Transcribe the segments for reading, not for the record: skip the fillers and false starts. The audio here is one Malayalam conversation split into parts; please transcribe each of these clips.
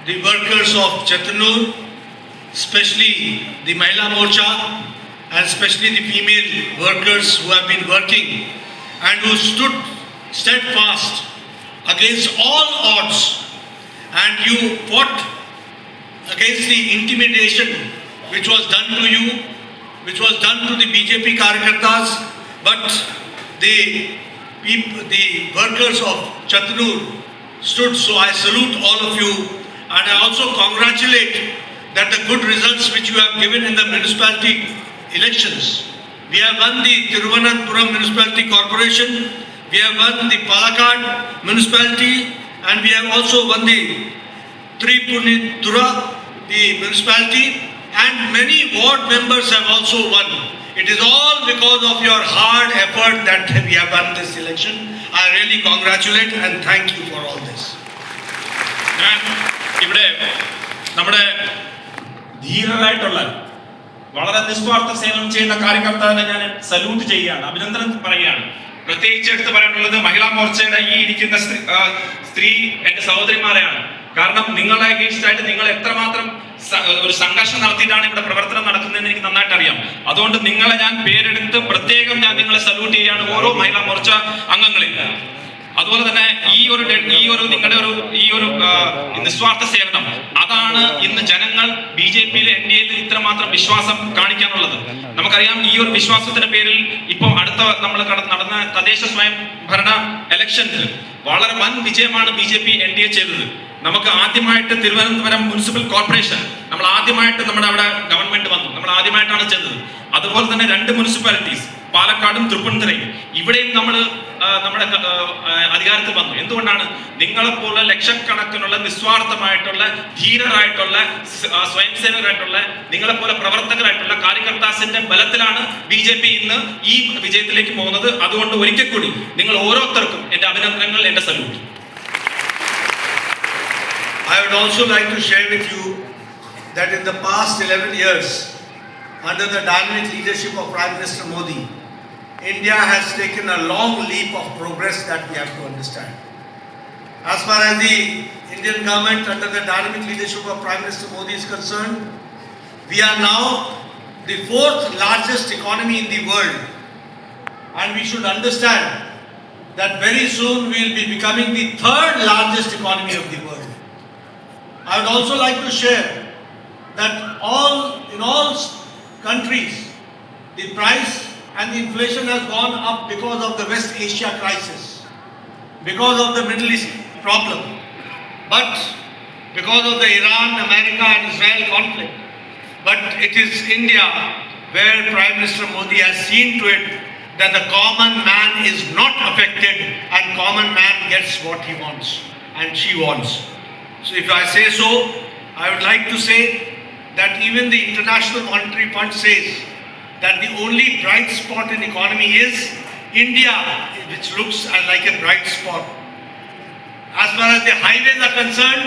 the workers of Chatanur, especially the Mahila Morcha, and especially the female workers who have been working and who stood steadfast against all odds, and you fought against the intimidation which was done to you, which was done to the BJP Karyakartas, but the workers of Chatanur stood. So I salute all of you, and I also congratulate that the good results which you have given in the municipality elections. We have won the Thiruvananthapuram Municipality Corporation, we have won the Palakkad Municipality, and we have also won the Tripunithura, the municipality, and many ward members have also won. It is all because of your hard effort that we have won this election. I really congratulate and thank you for all this. ഇവിടെ നമ്മുടെ ധീരരായിട്ടുള്ള വളരെ നിസ്വാർത്ഥ സേവനം ചെയ്യുന്ന കാര്യകർത്താവിനെ ഞാൻ സല്യൂട്ട് ചെയ്യുകയാണ്, അഭിനന്ദനം പറയുകയാണ്. പ്രത്യേകിച്ച് എടുത്ത് പറയാനുള്ളത് മഹിളാ മോർച്ചയുടെ ഈ ഇരിക്കുന്ന സ്ത്രീ എന്റെ സഹോദരിമാരെയാണ്. കാരണം നിങ്ങളെ അഗേൻസ്റ്റ് ആയിട്ട് നിങ്ങൾ എത്രമാത്രം ഒരു സംഘർഷം നടത്തിയിട്ടാണ് ഇവിടെ പ്രവർത്തനം നടക്കുന്നതെന്ന് എനിക്ക് നന്നായിട്ട് അറിയാം. അതുകൊണ്ട് നിങ്ങളെ ഞാൻ പേരെടുത്ത് പ്രത്യേകം ഞാൻ നിങ്ങളെ സല്യൂട്ട് ചെയ്യുകയാണ്, ഓരോ മഹിളാ മോർച്ച അംഗങ്ങളെ. അതുപോലെ തന്നെ നിങ്ങളുടെ ഒരു നിസ്വാർത്ഥ സേവനം, അതാണ് ഇന്ന് ജനങ്ങൾ BJP-യിൽ NDA-യിൽ ഇത്രമാത്രം വിശ്വാസം കാണിക്കാനുള്ളത്. നമുക്കറിയാം ഈ ഒരു വിശ്വാസത്തിന്റെ പേരിൽ ഇപ്പോൾ അടുത്ത നമ്മൾ നടന്ന തദ്ദേശ സ്വയം ഭരണ ഇലക്ഷനിൽ വളരെ വൻ വിജയമാണ് BJP NDA ചെയ്തത്. നമുക്ക് ആദ്യമായിട്ട് തിരുവനന്തപുരം മുനിസിപ്പൽ കോർപ്പറേഷൻ നമ്മൾ ആദ്യമായിട്ട് നമ്മുടെ അവിടെ ഗവൺമെന്റ് വന്നു, നമ്മൾ ആദ്യമായിട്ടാണ് ചെയ്തത്. അതുപോലെ തന്നെ 2 മുനിസിപ്പാലിറ്റീസ് പാലക്കാടും തൃപ്പൂണിത്തുറയും ഇവിടെയും നമ്മുടെ അധികാരത്തിൽ വന്നു. എന്തുകൊണ്ടാണ്? നിങ്ങളെപ്പോലെ ലക്ഷക്കണക്കിനുള്ള നിസ്വാർത്ഥമായിട്ടുള്ള ധീരരായിട്ടുള്ള സ്വയം സേവകരായിട്ടുള്ള നിങ്ങളെപ്പോലെ പ്രവർത്തകരായിട്ടുള്ള കാര്യകർത്താസിന്റെ ബലത്തിലാണ് BJP ഇന്ന് ഈ വിജയത്തിലേക്ക് പോകുന്നത്. അതുകൊണ്ട് ഒരിക്കൽ കൂടി നിങ്ങൾ ഓരോരുത്തർക്കും എന്റെ അഭിനന്ദനങ്ങൾ, എന്റെ salute. I would also like to share with you that in the past 11 years, under the dynamic leadership of Prime Minister Modi, India has taken a long leap of progress that we have to understand. As far as the Indian government under the dynamic leadership of Prime Minister Modi is concerned, we are now the 4th largest economy in the world, and we should understand that very soon we will be becoming the 3rd largest economy of the world. I would also like to share that in all countries, the price and the inflation has gone up because of the West Asia crisis, because of the Middle East problem, but because of the Iran, America and Israel conflict. But it is India where Prime Minister Modi has seen to it that the common man is not affected and common man gets what he wants and she wants. So if I say so, I would like to say that even the International Monetary Fund says that the only bright spot in economy is India, which looks like a bright spot. As far as the highways are concerned,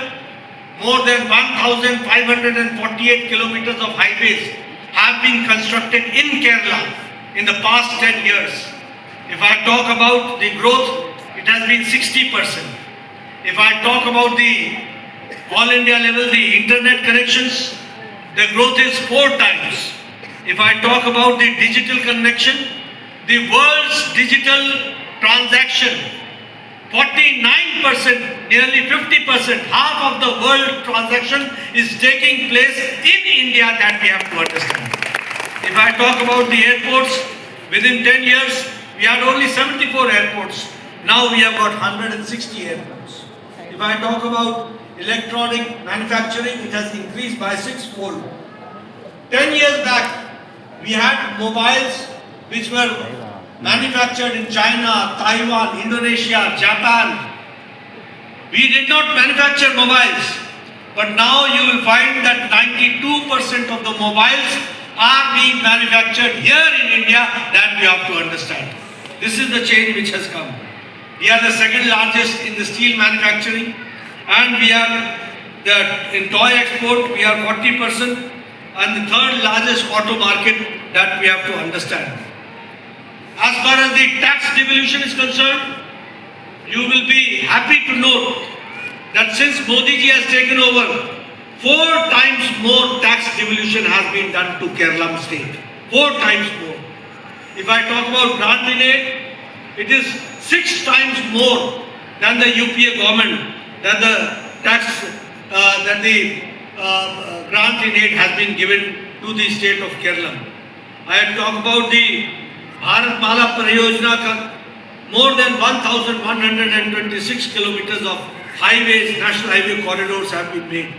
more than 1,548 kilometers of highways have been constructed in Kerala in the past 10 years. If I talk about the growth, it has been 60%. If I talk about the all India level, the internet connections, the growth is 4 times. If I talk about the digital connection, the world's digital transaction, 49%, nearly 50%, half of the world transaction is taking place in India, that we have to understand. If I talk about the airports, within 10 years, we had only 74 airports. Now we have got 160 airports. If I talk about electronic manufacturing, it has increased by 6-fold. 10 years back, we had mobiles which were manufactured in China, Taiwan, Indonesia, Japan. We did not manufacture mobiles, but now you will find that 92% of the mobiles are being manufactured here in India. That we have to understand. This is the change which has come. We are the 2nd largest in the steel manufacturing. And we are in toy export, we are 40%, and the 3rd largest auto market, that we have to understand. As far as the tax devolution is concerned, you will be happy to know that since Modi ji has taken over, 4 times more tax devolution has been done to Kerala state. 4 times more. If I talk about grant in aid, it is 6 times more than the UPA government, that the tax, that the grant in aid has been given to the state of Kerala. I talk about the Bharat Mala Pariyojana, more than 1,126 kilometers of highways, national highway corridors have been made.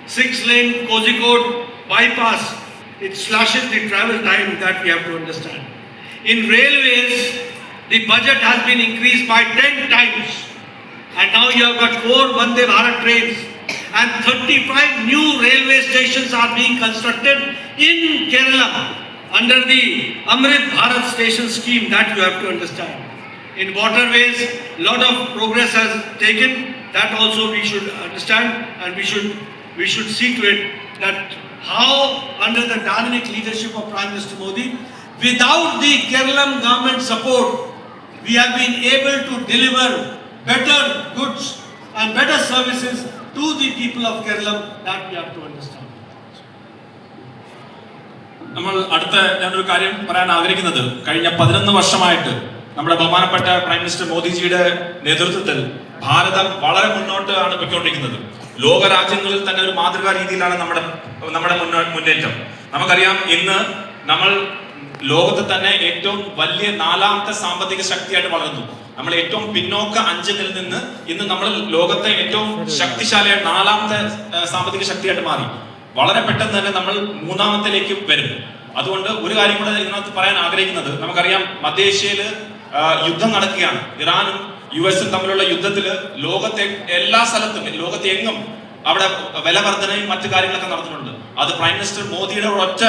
6-lane Kozhikode bypass, it slashes the travel time, that we have to understand. In railways, the budget has been increased by 10 times. And now you have got 4 Vande Bharat trains and 35 new railway stations are being constructed in Kerala under the Amrit Bharat station scheme, that you have to understand. In waterways, a lot of progress has taken, that also we should understand, and we should see to it that how under the dynamic leadership of Prime Minister Modi, without the Kerala government support, we have been able to deliver better goods and better services to the people of Kerala, that we have to understand. നമ്മൾ അടുത്ത ഞാനൊരു കാര്യം പറയാൻ ആഗ്രഹിക്കുന്നത്, കഴിഞ്ഞ 11 വർഷമായിട്ട് നമ്മുടെ ബഹുമാനപ്പെട്ട പ്രൈം മിനിസ്റ്റർ മോദിജിയുടെ നേതൃത്വത്തിൽ ഭാരതം വളരെ മുന്നോട്ടാണ് പോയിക്കൊണ്ടിരിക്കുന്നത്. ലോക രാജ്യങ്ങളിൽ തന്നെ ഒരു മാതൃകാ രീതിയിലാണ് നമ്മുടെ മുന്നേറ്റം. നമുക്കറിയാം, ഇന്ന് നമ്മൾ ലോകത്ത് തന്നെ ഏറ്റവും വലിയ 4ാമത്തെ സാമ്പത്തിക ശക്തിയായിട്ട് വളർന്നു. നമ്മൾ ഏറ്റവും പിന്നോക്ക 5-ൽ നിന്ന് ഇന്ന് നമ്മൾ ലോകത്തെ ഏറ്റവും ശക്തിശാലിയായ 4ാമത്തെ സാമ്പത്തിക ശക്തിയായിട്ട് മാറി. വളരെ പെട്ടെന്ന് തന്നെ നമ്മൾ 3ാമത്തിലേക്ക് വരും. അതുകൊണ്ട് ഒരു കാര്യം കൂടെ ഇതിനകത്ത് പറയാൻ ആഗ്രഹിക്കുന്നത്, നമുക്കറിയാം മധ്യേഷ്യയിൽ യുദ്ധം നടക്കുകയാണ്. ഇറാനും US തമ്മിലുള്ള യുദ്ധത്തിൽ ലോകത്തെ എല്ലാ സ്ഥലത്തും, ലോകത്തെ എങ്ങും അവിടെ വില വർധനയും മറ്റു കാര്യങ്ങളൊക്കെ നടന്നിട്ടുണ്ട്. അത് പ്രൈം മിനിസ്റ്റർ മോദിയുടെ ഒറ്റ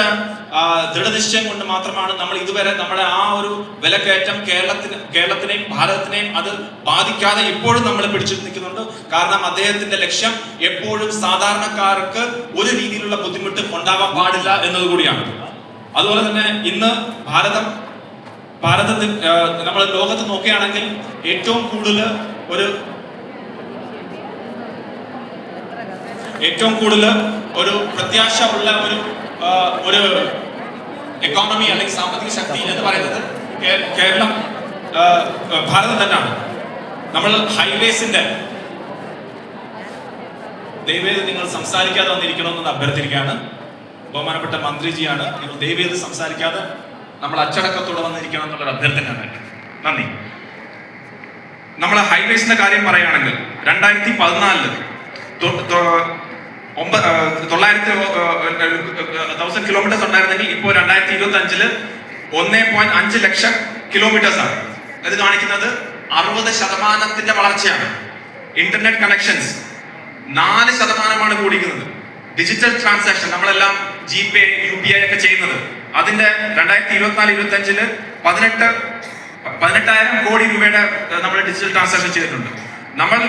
ദൃഢനിശ്ചയം കൊണ്ട് മാത്രമാണ് നമ്മൾ ഇതുവരെ നമ്മുടെ ആ ഒരു വിലക്കയറ്റം കേരളത്തിനെയും ഭാരതത്തിനെയും അത് ബാധിക്കാതെ ഇപ്പോഴും നമ്മൾ പിടിച്ചു നിൽക്കുന്നുണ്ട്. കാരണം അദ്ദേഹത്തിന്റെ ലക്ഷ്യം എപ്പോഴും സാധാരണക്കാർക്ക് ഒരു രീതിയിലുള്ള ബുദ്ധിമുട്ട് ഉണ്ടാവാൻ പാടില്ല എന്നതുകൂടിയാണ്. അതുപോലെ തന്നെ ഇന്ന് ഭാരതത്തിൽ നമ്മൾ ലോകത്ത് നോക്കുകയാണെങ്കിൽ ഏറ്റവും കൂടുതൽ ഒരു പ്രത്യാശ ഉള്ള ഒരു എക്കോണമി അല്ലെങ്കിൽ സാമ്പത്തിക ശക്തി എന്ന് പറയുന്നത് കേരളം, ഭാരതം തന്നെയാണ്. നമ്മൾ ഹൈവേസിന്റെ, ദയവേത് നിങ്ങൾ സംസാരിക്കാതെ വന്നിരിക്കണമെന്ന് അഭ്യർത്ഥിക്കുകയാണ്. ബഹുമാനപ്പെട്ട മന്ത്രിജിയാണ്, നിങ്ങൾ ദയവേത് സംസാരിക്കാതെ നമ്മൾ അച്ചടക്കത്തോടെ വന്നിരിക്കണം എന്നുള്ളൊരു അഭ്യർത്ഥനയാണ്. നന്ദി. നമ്മൾ ഹൈവേസിന്റെ കാര്യം പറയുകയാണെങ്കിൽ 2014 1000 കിലോമീറ്റേഴ്സ് ഉണ്ടായിരുന്നെങ്കിൽ ഇപ്പോൾ 2025 1.5 ലക്ഷം കിലോമീറ്റേഴ്സ് ആണ്. ഇത് കാണിക്കുന്നത് 60% വളർച്ചയാണ്. Internet connections 4% കൂടിക്കുന്നത്. ഡിജിറ്റൽ ട്രാൻസാക്ഷൻ നമ്മളെല്ലാം GPay, UPI ഒക്കെ ചെയ്യുന്നത്, അതിന്റെ 2024-25 18,000 കോടി രൂപയുടെ നമ്മൾ ഡിജിറ്റൽ ട്രാൻസാക്ഷൻ ചെയ്തിട്ടുണ്ട്. നമ്മൾ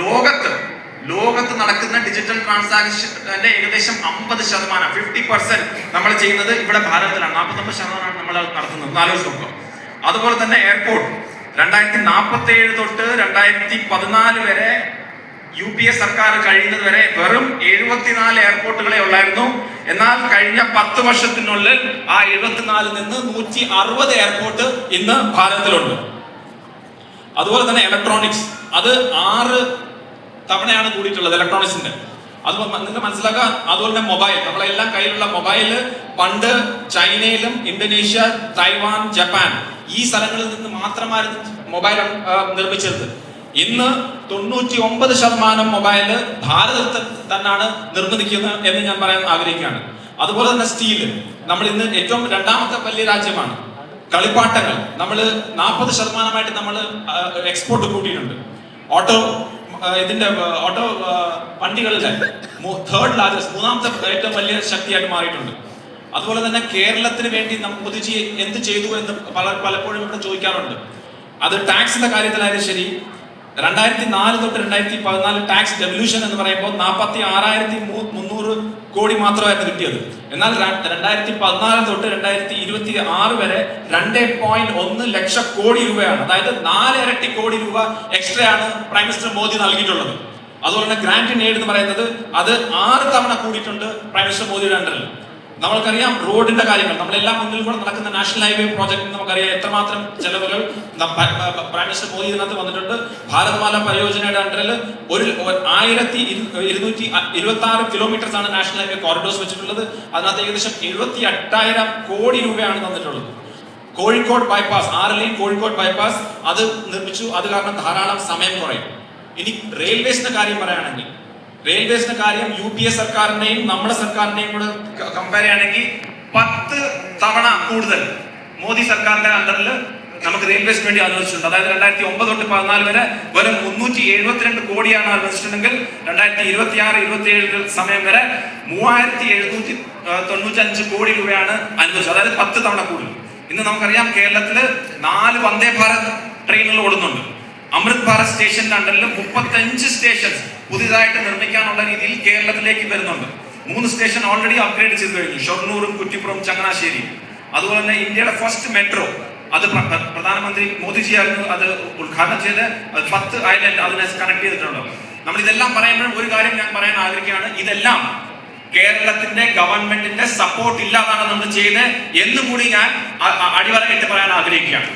ലോകത്ത് നടക്കുന്ന ഡിജിറ്റൽ ട്രാൻസാക്ഷന്റെ ഏകദേശം 50%, 50% നമ്മൾ ചെയ്യുന്നത് ഇവിടെ ഭാരതത്തിലാണ്. 49% നമ്മൾ നടത്തുന്നത്. ആലോചിച്ച് നോക്കുക. അതുപോലെ തന്നെ എയർപോർട്ട് 2047 തൊട്ട് 2014 വരെ UPA സർക്കാർ കഴിയുന്നത് വരെ വെറും 74 എയർപോർട്ടുകളെ ഉള്ളായിരുന്നു. എന്നാൽ കഴിഞ്ഞ 10 വർഷത്തിനുള്ളിൽ ആ 74 നിന്ന് 160 എയർപോർട്ട് ഇന്ന് ഭാരതത്തിലുണ്ട്. അതുപോലെ തന്നെ ഇലക്ട്രോണിക്സ്, അത് 6 തവണയാണ് കൂടിയിട്ടുള്ളത് ഇലക്ട്രോണിക്സിന്റെ. അത് നിങ്ങൾക്ക് മനസ്സിലാക്കുക. അതുപോലെ തന്നെ മൊബൈൽ, നമ്മളെല്ലാം കയ്യിലുള്ള മൊബൈല് പണ്ട് ചൈനയിലും ഇന്തോനേഷ്യ, തായ്വാൻ, ജപ്പാൻ ഈ സ്ഥലങ്ങളിൽ നിന്ന് മാത്രമായിരുന്നു മൊബൈൽ നിർമ്മിച്ചത്. ഇന്ന് 99% മൊബൈല് ഭാരതത്തിൽ തന്നെയാണ് നിർമ്മിക്കുന്നത് എന്ന് ഞാൻ പറയാൻ ആഗ്രഹിക്കുകയാണ്. അതുപോലെ തന്നെ സ്റ്റീല്, നമ്മൾ ഇന്ന് ഏറ്റവും 2ാമത്തെ വലിയ രാജ്യമാണ്. കളിപ്പാട്ടങ്ങൾ നമ്മൾ 40% നമ്മൾ എക്സ്പോർട്ട് കൂട്ടിയിട്ടുണ്ട്. ഓട്ടോ വണ്ടികളിലെ 3rd ലാർജസ്റ്റ്, 3ാമത്തെ ഏറ്റവും വലിയ ശക്തിയായിട്ട് മാറിയിട്ടുണ്ട്. അതുപോലെ തന്നെ കേരളത്തിന് വേണ്ടി മോദിജി എന്ത് ചെയ്തു എന്ന് പലപ്പോഴും ഇവിടെ ചോദിക്കാറുണ്ട്. അത് ടാക്സിന്റെ കാര്യത്തിലായാലും ശരി, 2004 തൊട്ട് 2014 ടാക്സ് ഡെവല്യൂഷൻ എന്ന് പറയുമ്പോൾ 46,300 കോടി മാത്രമായിരുന്നു കിട്ടിയത്. എന്നാൽ 2014 തൊട്ട് 2026 വരെ 2.1 ലക്ഷം കോടി രൂപയാണ്. അതായത് 4 ഇരട്ടി കോടി രൂപ എക്സ്ട്രാ ആണ് പ്രൈം മിനിസ്റ്റർ മോദി നൽകിയിട്ടുള്ളത്. അതുപോലെ തന്നെ ഗ്രാന്റ് ഇൻ എയ്ഡ് എന്ന് പറയുന്നത് അത് 6 തവണ കൂടിയിട്ടുണ്ട് പ്രൈം മിനിസ്റ്റർ മോദിയുടെ അണ്ടറിൽ. നമ്മൾക്കറിയാം റോഡിന്റെ കാര്യങ്ങൾ, നമ്മളെല്ലാം മുന്നിൽ കൂടെ നടക്കുന്ന നാഷണൽ ഹൈവേ പ്രോജക്ട് നമുക്കറിയാം എത്രമാത്രം ചെലവുകൾ പ്രൈം മിനിസ്റ്റർ മോദി ഇതിനകത്ത് വന്നിട്ടുണ്ട്. ഭാരത്മാല പരിയോജനയുടെ അണ്ടറിൽ 1226 കിലോമീറ്റേഴ്സ് ആണ് നാഷണൽ ഹൈവേ കോറിഡോർസ് വെച്ചിട്ടുള്ളത്. അതിനകത്ത് ഏകദേശം 78,000 കോടി രൂപയാണ് തന്നിട്ടുള്ളത്. Kozhikode bypass, 6 line Kozhikode bypass അത് നിർമ്മിച്ചു. അത് കാരണം ധാരാളം സമയം കുറയും. ഇനി റെയിൽവേസിന്റെ കാര്യം പറയുകയാണെങ്കിൽ, റെയിൽവേസിന്റെ കാര്യം UPA സർക്കാരിന്റെയും നമ്മുടെ സർക്കാരിന്റെയും കൂടെ കമ്പയർ ചെയ്യുകയാണെങ്കിൽ 10 തവണ കൂടുതൽ മോദി സർക്കാരിന്റെ അണ്ടറിൽ നമുക്ക് റെയിൽവേസിന് വേണ്ടി അനുവദിച്ചിട്ടുണ്ട്. അതായത് 2009 തൊട്ട് 14 വരെ വെറും 372 കോടിയാണ് അനുവദിച്ചിട്ടുണ്ടെങ്കിൽ 2026-27 സമയം വരെ 3795 കോടി രൂപയാണ് അനുവദിച്ചത്. അതായത് 10 തവണ കൂടുതൽ. ഇന്ന് നമുക്കറിയാം കേരളത്തില് 4 വന്ദേ ഭാരത് ട്രെയിനുകൾ ഓടുന്നുണ്ട്. അമൃത് ഭാരത് സ്റ്റേഷന്റെ അണ്ടറിൽ 35 സ്റ്റേഷൻസ് പുതിയതായിട്ട് നിർമ്മിക്കാനുള്ള രീതിയിൽ കേരളത്തിലേക്ക് വരുന്നുണ്ട്. 3 സ്റ്റേഷൻ ഓൾറെഡി അപ്ഗ്രേഡ് ചെയ്ത് കഴിഞ്ഞു, ഷൊർണൂറും കുറ്റിപ്പുറം ചങ്ങനാശ്ശേരി. അതുപോലെ തന്നെ ഇന്ത്യയുടെ ഫസ്റ്റ് മെട്രോ, അത് പ്രധാനമന്ത്രി മോദിജിയായിരുന്നു അത് ഉദ്ഘാടനം ചെയ്ത് 10 ഐലൻഡ് അതിനെ കണക്ട് ചെയ്തിട്ടുണ്ടോ. നമ്മൾ ഇതെല്ലാം പറയുമ്പോഴും ഒരു കാര്യം ഞാൻ പറയാൻ ആഗ്രഹിക്കുകയാണ്, ഇതെല്ലാം കേരളത്തിന്റെ ഗവൺമെന്റിന്റെ സപ്പോർട്ട് ഇല്ലാതാണ് നമ്മൾ ചെയ്യുന്നത് എന്നുകൂടി ഞാൻ അടിവരയിട്ട് പറയാൻ ആഗ്രഹിക്കുകയാണ്.